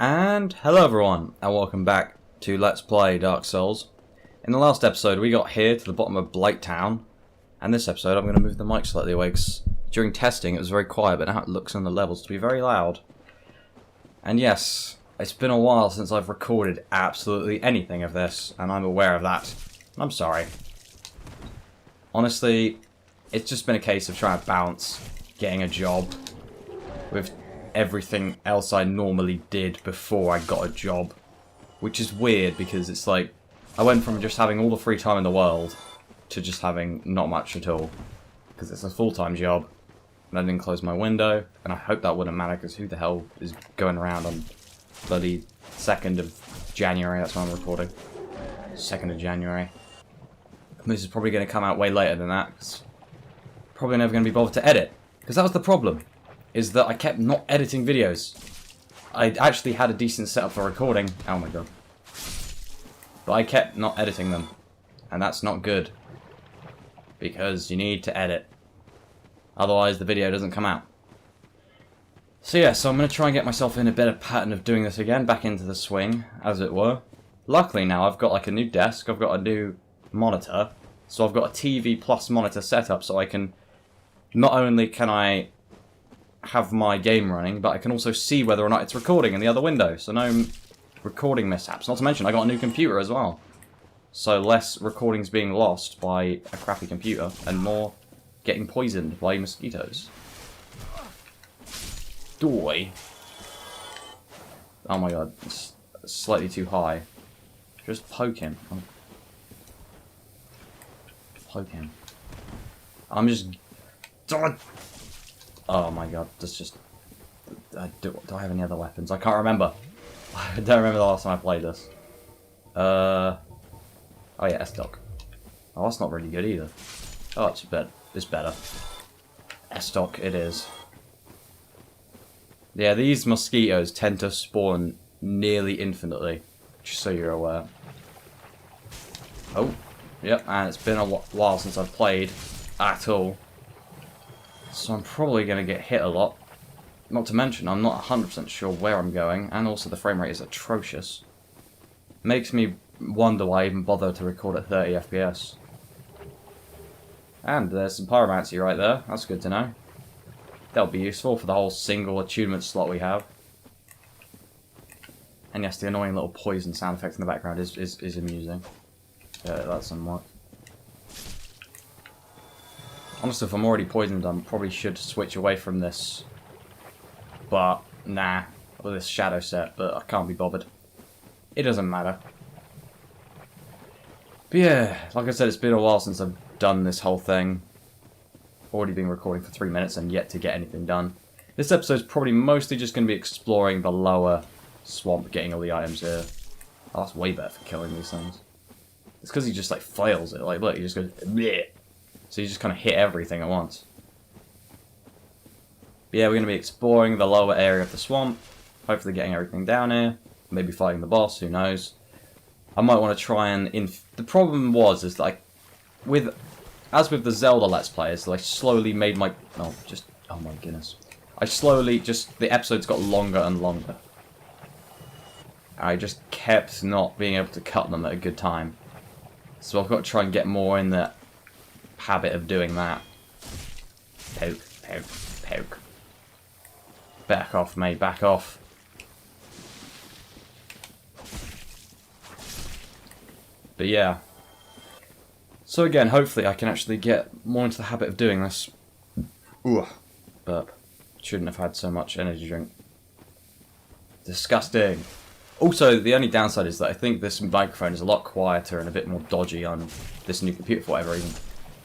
And hello everyone, and welcome back to Let's Play Dark Souls. In the last episode we got here to the bottom of Blighttown, and this episode I'm going to move the mic slightly away because during testing it was very quiet, but now it looks on the levels to be very loud. And yes, it's been a while since I've recorded absolutely anything of this, and I'm aware of that. I'm sorry. Honestly, it's just been a case of trying to balance getting a job with everything else I normally did before I got a job, which is weird because it's like I went from just having all the free time in the world to just having not much at all because it's a full-time job, and I didn't close my window, and I hope that wouldn't matter because who the hell is going around on bloody 2nd of January, that's when I'm recording, 2nd of January. And this is probably going to come out way later than that because probably never going to be bothered to edit, because that was the problem, is that I kept not editing videos. I actually had a decent setup for recording. Oh my god. But I kept not editing them. And that's not good. Because you need to edit. Otherwise the video doesn't come out. So yeah, so I'm going to try and get myself in a better pattern of doing this again. Back into the swing, as it were. Luckily now I've got like a new desk. I've got a new monitor. So I've got a TV plus monitor setup, so I can... Not only can I have my game running, but I can also see whether or not it's recording in the other window, so no recording mishaps. Not to mention I got a new computer as well, so less recordings being lost by a crappy computer and more getting poisoned by mosquitoes. Doy. Oh my god, it's slightly too high. Just poke him. Poke him. I'm just... Oh my god, that's just... Do I have any other weapons? I can't remember. I don't remember the last time I played this. Oh yeah, S-Dock. Oh, that's not really good either. Oh, it's better. S-Dock it is. Yeah, these mosquitoes tend to spawn nearly infinitely, just so you're aware. Oh, yep, and it's been a while since I've played at all. So I'm probably going to get hit a lot. Not to mention, I'm not 100% sure where I'm going, and also the frame rate is atrocious. Makes me wonder why I even bother to record at 30 FPS. And there's some pyromancy right there, that's good to know. That'll be useful for the whole single attunement slot we have. And yes, the annoying little poison sound effect in the background is amusing. That's somewhat. Honestly, if I'm already poisoned, I probably should switch away from this. But, nah. With this shadow set, but I can't be bothered. It doesn't matter. But yeah, like I said, it's been a while since I've done this whole thing. Already been recording for 3 minutes and yet to get anything done. This episode's probably mostly just going to be exploring the lower swamp, getting all the items here. Oh, that's way better for killing these things. It's because he just, like, flails it. Like, look, he just goes... Bleh. So you just kind of hit everything at once. But yeah, we're going to be exploring the lower area of the swamp. Hopefully getting everything down here. Maybe fighting the boss, who knows. I might want to try and... The problem is like... As with the Zelda Let's Plays, I slowly made my... Oh my goodness. I slowly the episodes got longer and longer. I just kept not being able to cut them at a good time. So I've got to try and get more in the habit of doing that. Poke, poke, poke. Back off, mate, back off. But yeah. So again, hopefully I can actually get more into the habit of doing this. Ooh, burp. Shouldn't have had so much energy drink. Disgusting. Also, the only downside is that I think this microphone is a lot quieter and a bit more dodgy on this new computer for whatever reason.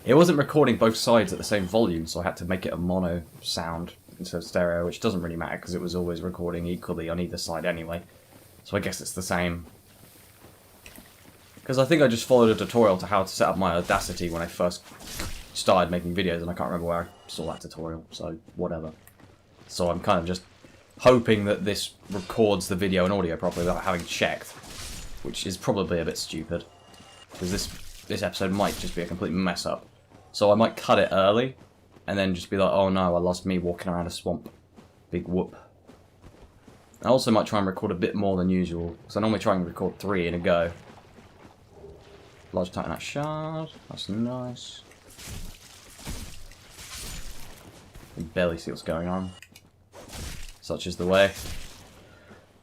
It wasn't recording both sides at the same volume, so I had to make it a mono sound instead of stereo, which doesn't really matter because it was always recording equally on either side anyway. So I guess it's the same. Because I think I just followed a tutorial to how to set up my Audacity when I first started making videos, and I can't remember where I saw that tutorial, so whatever. So I'm kind of just hoping that this records the video and audio properly without having checked, which is probably a bit stupid, because this episode might just be a complete mess up. So I might cut it early, and then just be like, oh no, I lost me walking around a swamp. Big whoop. I also might try and record a bit more than usual, because I normally try and record 3 in a go. Large Titanite shard, that's nice. You can barely see what's going on. Such is the way.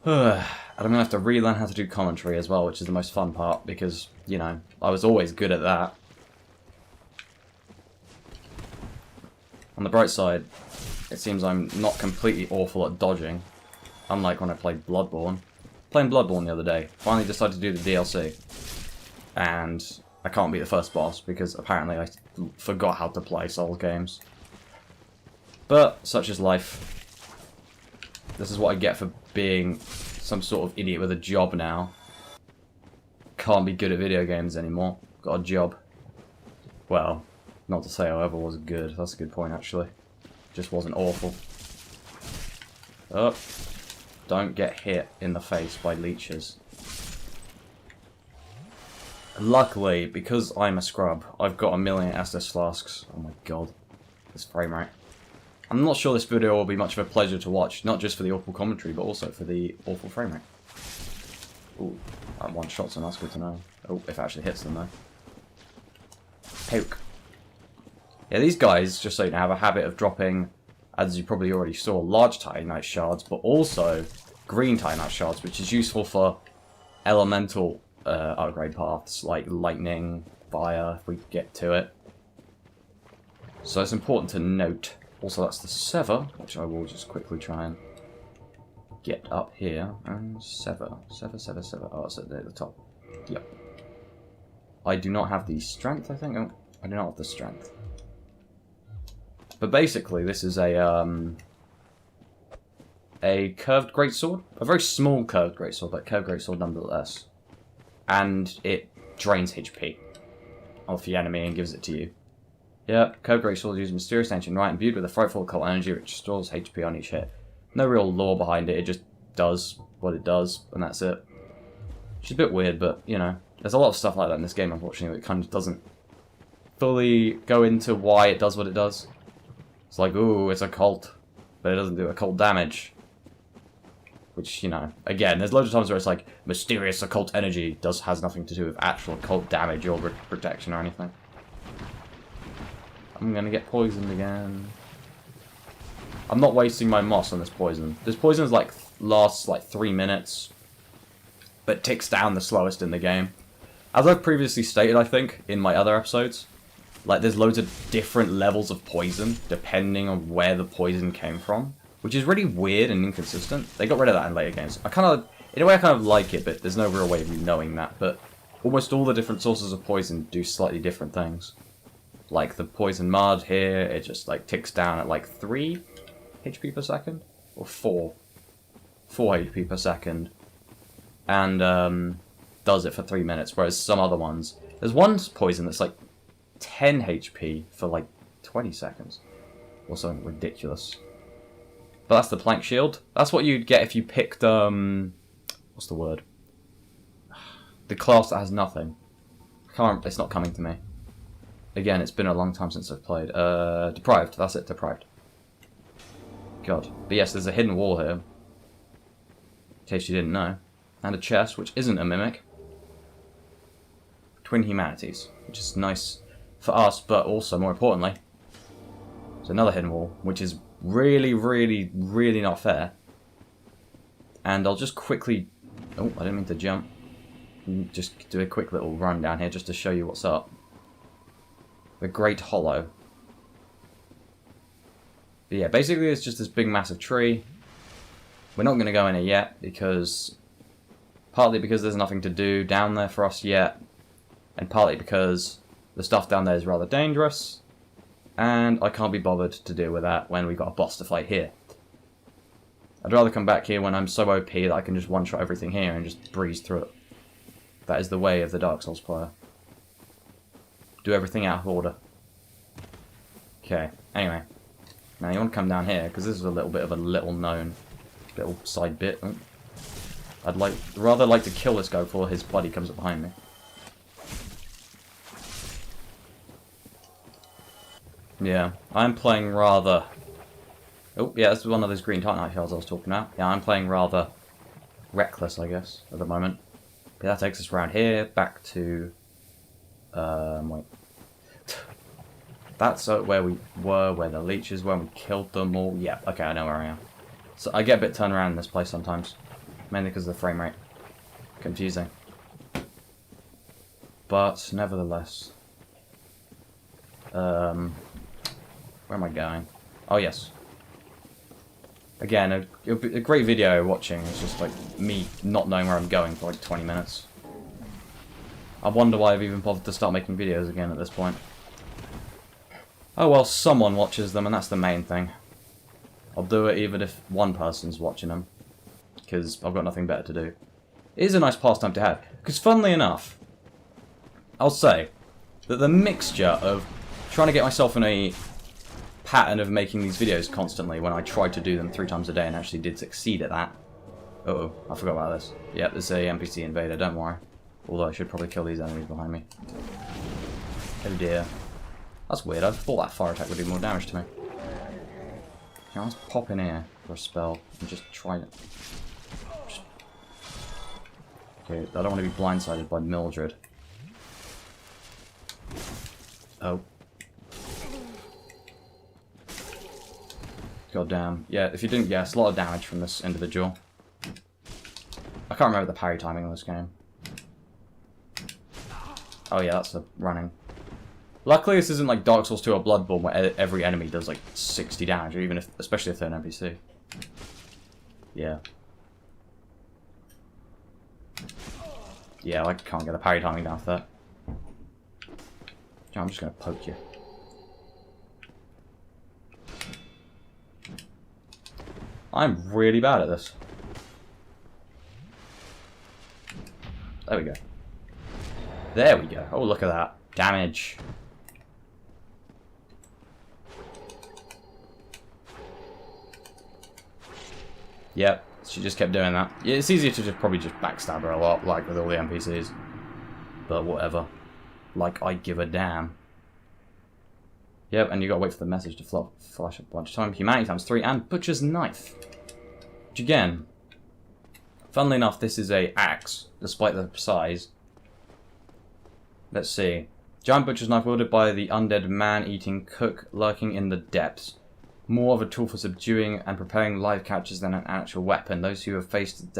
And I'm going to have to relearn how to do commentary as well, which is the most fun part, because, you know, I was always good at that. On the bright side, it seems I'm not completely awful at dodging, unlike when I played Bloodborne. Playing Bloodborne the other day, finally decided to do the DLC, and I can't beat the first boss because apparently I forgot how to play Souls games. But such is life. This is what I get for being some sort of idiot with a job now. Can't be good at video games anymore. Got a job. Well, not to say I ever was good. That's a good point, actually. Just wasn't awful. Oh. Don't get hit in the face by leeches. Luckily, because I'm a scrub, I've got 1,000,000 SS flasks. Oh my god. This frame rate. I'm not sure this video will be much of a pleasure to watch, not just for the awful commentary, but also for the awful frame rate. Ooh, that one shot's and that's good to know. Oh, if it actually hits them though. Poke. Yeah, these guys, just so you know, have a habit of dropping, as you probably already saw, large Titanite shards, but also green Titanite shards, which is useful for elemental upgrade paths, like lightning, fire, if we get to it. So it's important to note. Also, that's the sever, which I will just quickly try and get up here and sever. Sever, sever, sever. Oh, it's at the top. Yep. I do not have the strength, I think. Oh, I do not have the strength. But basically, this is a curved greatsword. A very small curved greatsword, but curved greatsword nonetheless. And it drains HP off the enemy and gives it to you. Yep, curved greatsword uses mysterious ancient right imbued with a frightful occult energy which stores HP on each hit. No real lore behind it, it just does what it does, and that's it. Which is a bit weird, but, you know, there's a lot of stuff like that in this game, unfortunately, that kind of doesn't fully go into why it does what it does. It's like, ooh, it's a cult, but it doesn't do occult damage. Which, you know, again, there's loads of times where it's like, mysterious occult energy has nothing to do with actual occult damage or protection or anything. I'm gonna get poisoned again. I'm not wasting my moss on this poison. This poison is like lasts like 3 minutes, but ticks down the slowest in the game. As I've previously stated, I think, in my other episodes, like there's loads of different levels of poison depending on where the poison came from, which is really weird and inconsistent. They got rid of that in later games. In a way I kind of like it, but there's no real way of you knowing that. But almost all the different sources of poison do slightly different things. Like the poison mud here, it just like ticks down at like 3 HP per second, or 4 HP per second, and does it for 3 minutes. Whereas some other ones, there's one poison that's like 10 HP for like 20 seconds, or something ridiculous. But that's the plank shield. That's what you'd get if you picked what's the word? The class that has nothing. It's not coming to me. Again, it's been a long time since I've played. Deprived, that's it, Deprived. God. But yes, there's a hidden wall here. In case you didn't know. And a chest, which isn't a mimic. Twin humanities, which is nice for us, but also, more importantly, there's another hidden wall, which is really, really, really not fair. And I'll just quickly... Oh, I didn't mean to jump. Just do a quick little run down here just to show you what's up. The Great Hollow. But yeah, basically it's just this big massive tree. We're not going to go in it yet, because... Partly because there's nothing to do down there for us yet, and partly because the stuff down there is rather dangerous, and I can't be bothered to deal with that when we've got a boss to fight here. I'd rather come back here when I'm so OP that I can just one-shot everything here and just breeze through it. That is the way of the Dark Souls player. Do everything out of order. Okay, anyway. Now you want to come down here, because this is a little bit of a little-known little side bit. Oh. I'd rather like to kill this guy before his buddy comes up behind me. Yeah, I'm playing rather... Oh, yeah, this is one of those green Titanite shells I was talking about. Yeah, I'm playing rather reckless, I guess, at the moment. But that takes us around here, back to... wait. That's where we were, where the leeches were, and we killed them all. Yeah, okay, I know where I am. So I get a bit turned around in this place sometimes. Mainly because of the frame rate. Confusing. But, nevertheless... where am I going? Oh, yes. Again, a great video watching. It's just like me not knowing where I'm going for like 20 minutes. I wonder why I've even bothered to start making videos again at this point. Oh well, someone watches them, and that's the main thing. I'll do it even if one person's watching them. Because I've got nothing better to do. It is a nice pastime to have. Because funnily enough, I'll say that the mixture of trying to get myself in a pattern of making these videos constantly when I tried to do them 3 times a day and actually did succeed at that. Uh-oh, I forgot about this. Yep, there's a NPC invader, don't worry. Although I should probably kill these enemies behind me. Oh dear. That's weird, I thought that fire attack would do more damage to me. Now let's pop in here for a spell and just try it. Okay, I don't want to be blindsided by Mildred. Oh. God damn. Yeah, if you didn't guess, a lot of damage from this individual. I can't remember the parry timing on this game. Oh yeah, that's the running. Luckily this isn't like Dark Souls 2 or Bloodborne where every enemy does like 60 damage, or even if, especially if they're an NPC. Yeah. Yeah, I can't get the parry timing down for that. I'm just gonna poke you. I'm really bad at this. There we go. There we go. Oh, look at that. Damage. Yep, she just kept doing that. Yeah, it's easier to just probably just backstab her a lot, like with all the NPCs. But whatever. Like I give a damn. Yep, and you gotta wait for the message to flash a bunch of times. Humanity times 3 and Butcher's Knife. Which again, funnily enough, this is a axe, despite the size. Let's see. Giant Butcher's Knife wielded by the undead man-eating cook lurking in the depths. More of a tool for subduing and preparing live catchers than an actual weapon. Those who have faced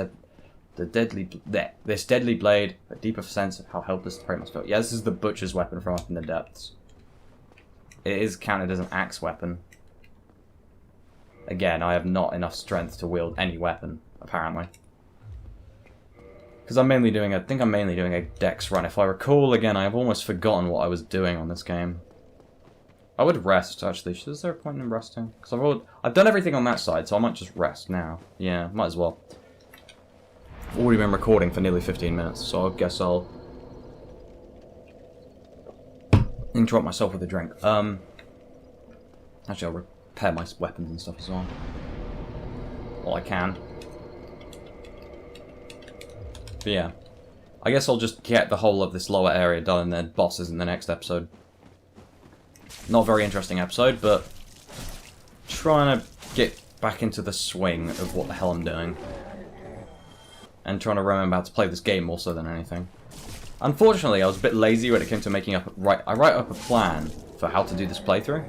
this deadly blade, a deeper sense of how helpless the prey must feel. Yeah, this is the butcher's weapon from up in the depths. It is counted as an axe weapon. Again, I have not enough strength to wield any weapon, apparently. Because I'm mainly doing I think I'm mainly doing a dex run. If I recall, again, I have almost forgotten what I was doing on this game. I would rest, actually. Is there a point in resting? Because I've done everything on that side, so I might just rest now. Yeah, might as well. I've already been recording for nearly 15 minutes, so I guess I'll interrupt myself with a drink. Actually, I'll repair my weapons and stuff as well. Well, I can. But yeah. I guess I'll just get the whole of this lower area done and then bosses in the next episode. Not a very interesting episode, but trying to get back into the swing of what the hell I'm doing. And trying to remember how to play this game more so than anything. Unfortunately, I was a bit lazy when it came to making up... I write up a plan for how to do this playthrough.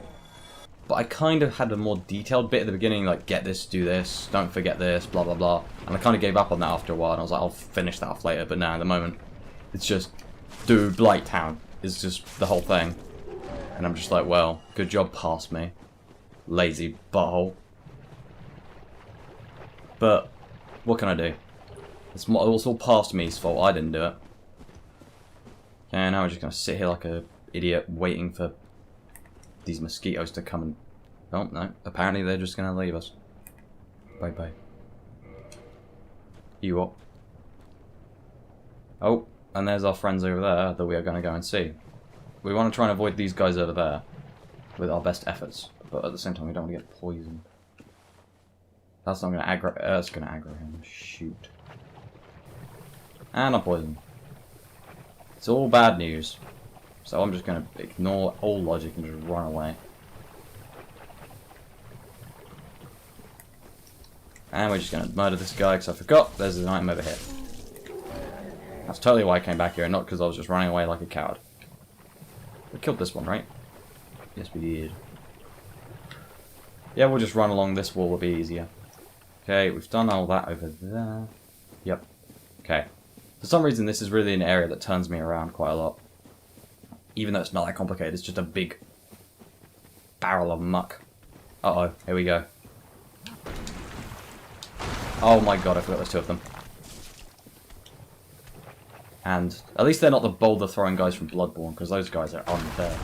But I kind of had a more detailed bit at the beginning, like, get this, do this, don't forget this, blah, blah, blah. And I kind of gave up on that after a while, and I was like, I'll finish that off later. But now, at the moment, it's just, do Blighttown. It's just the whole thing. And I'm just like, well, good job past me. Lazy butthole. But, what can I do? It's all past me's fault, I didn't do it. Okay, now we're just going to sit here like an idiot waiting for these mosquitoes to come and... Oh, no. Apparently they're just going to leave us. Bye-bye. You up? Oh, and there's our friends over there that we are going to go and see. We want to try and avoid these guys over there with our best efforts, but at the same time we don't want to get poisoned. That's not going to aggro... that's going to aggro him. Shoot. And I'm poisoned. It's all bad news. So I'm just going to ignore all logic and just run away. And we're just going to murder this guy, because I forgot there's an item over here. That's totally why I came back here, and not because I was just running away like a coward. We killed this one, right? Yes, we did. Yeah, we'll just run along this wall, it'll be easier. Okay, we've done all that over there. Yep. Okay. For some reason, this is really an area that turns me around quite a lot. Even though it's not that complicated, it's just a big barrel of muck. Uh-oh, here we go. Oh my god, I forgot there's two of them. And at least they're not the boulder throwing guys from Bloodborne, because those guys are unfair.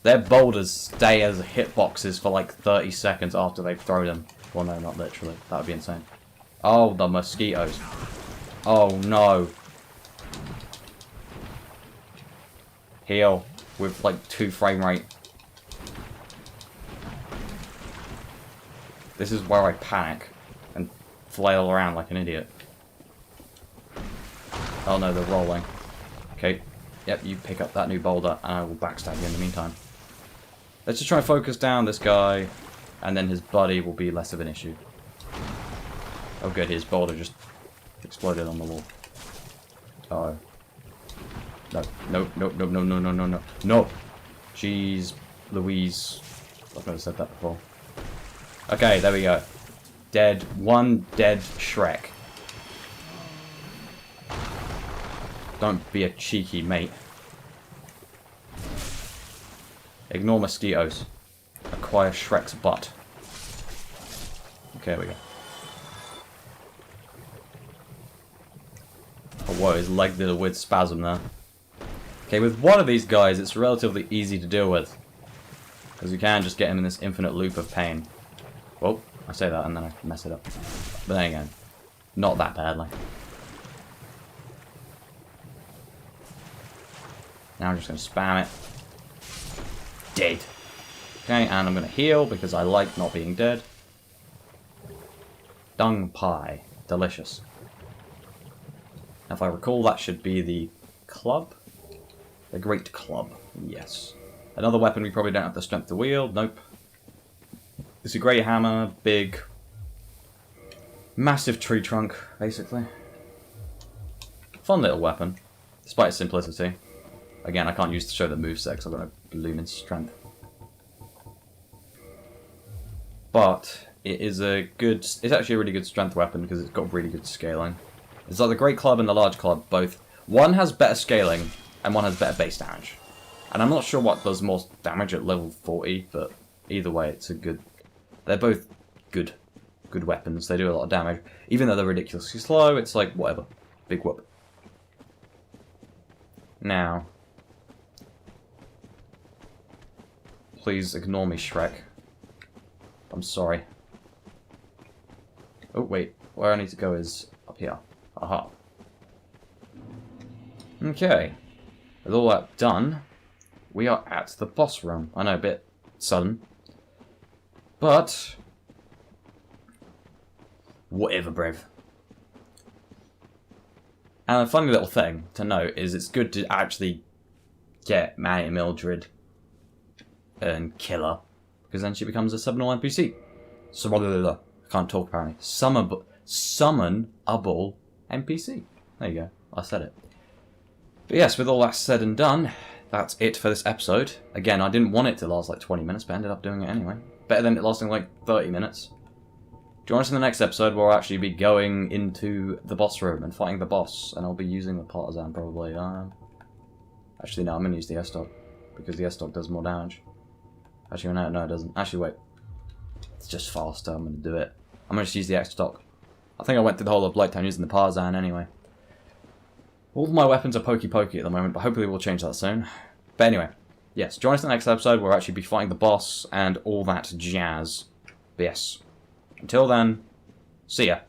Their boulders stay as hitboxes for like 30 seconds after they've thrown them. Well, no, not literally. That would be insane. Oh, the mosquitoes. Oh no. Heal with like 2 frame rate. This is where I panic and flail around like an idiot. Oh no, they're rolling. Okay. Yep, you pick up that new boulder and I will backstab you in the meantime. Let's just try and focus down this guy, and then his buddy will be less of an issue. Oh good, his boulder just exploded on the wall. Uh-oh. No, no, no, no, no, no, no, no, no. No! Jeez Louise. I've never said that before. Okay, there we go. Dead. One dead Shrek. Don't be a cheeky mate. Ignore mosquitoes. Acquire Shrek's butt. Okay, there we go. Oh, whoa, his leg did a weird spasm there. Okay, with one of these guys, it's relatively easy to deal with. Because you can just get him in this infinite loop of pain. Well, I say that and then I mess it up. But then again, not that badly. Now I'm just going to spam it. Dead. Okay, and I'm going to heal because I like not being dead. Dung pie. Delicious. Now, if I recall, that should be the club? The great club. Yes. Another weapon we probably don't have the strength to wield. Nope. It's a great hammer. Big. Massive tree trunk, basically. Fun little weapon. Despite its simplicity. Again, I can't use to show the moveset because I've got a blooming strength. But it is a good... It's actually a really good strength weapon because it's got really good scaling. It's like the great club and the large club, both. One has better scaling and one has better base damage. And I'm not sure what does more damage at level 40, but either way, it's a good... They're both good weapons. They do a lot of damage. Even though they're ridiculously slow, it's like, whatever. Big whoop. Now... Please ignore me, Shrek. I'm sorry. Oh, wait. Where I need to go is up here. Aha. Okay. With all that done, we are at the boss room. I know, a bit sudden. But... whatever, Brev. And a funny little thing to note is it's good to actually get Manny Mildred and kill her, because then she becomes a summonable NPC. I can't talk apparently. Summonable NPC. There you go. I said it. But yes, with all that said and done, that's it for this episode. Again, I didn't want it to last like 20 minutes, but I ended up doing it anyway. Better than it lasting like 30 minutes. Join us in the next episode where I'll actually be going into the boss room and fighting the boss, and I'll be using the partisan probably. Actually, no, I'm going to use the S-Stock, because the S-Stock does more damage. Actually, no, it doesn't. Actually, wait. It's just faster. I'm going to do it. I'm going to just use the X-Stock. I think I went through the whole of Blighttown using the partisan anyway. All of my weapons are pokey-pokey at the moment, but hopefully we'll change that soon. But anyway, yes, join us in the next episode where we'll actually be fighting the boss and all that jazz. But yes, until then, see ya.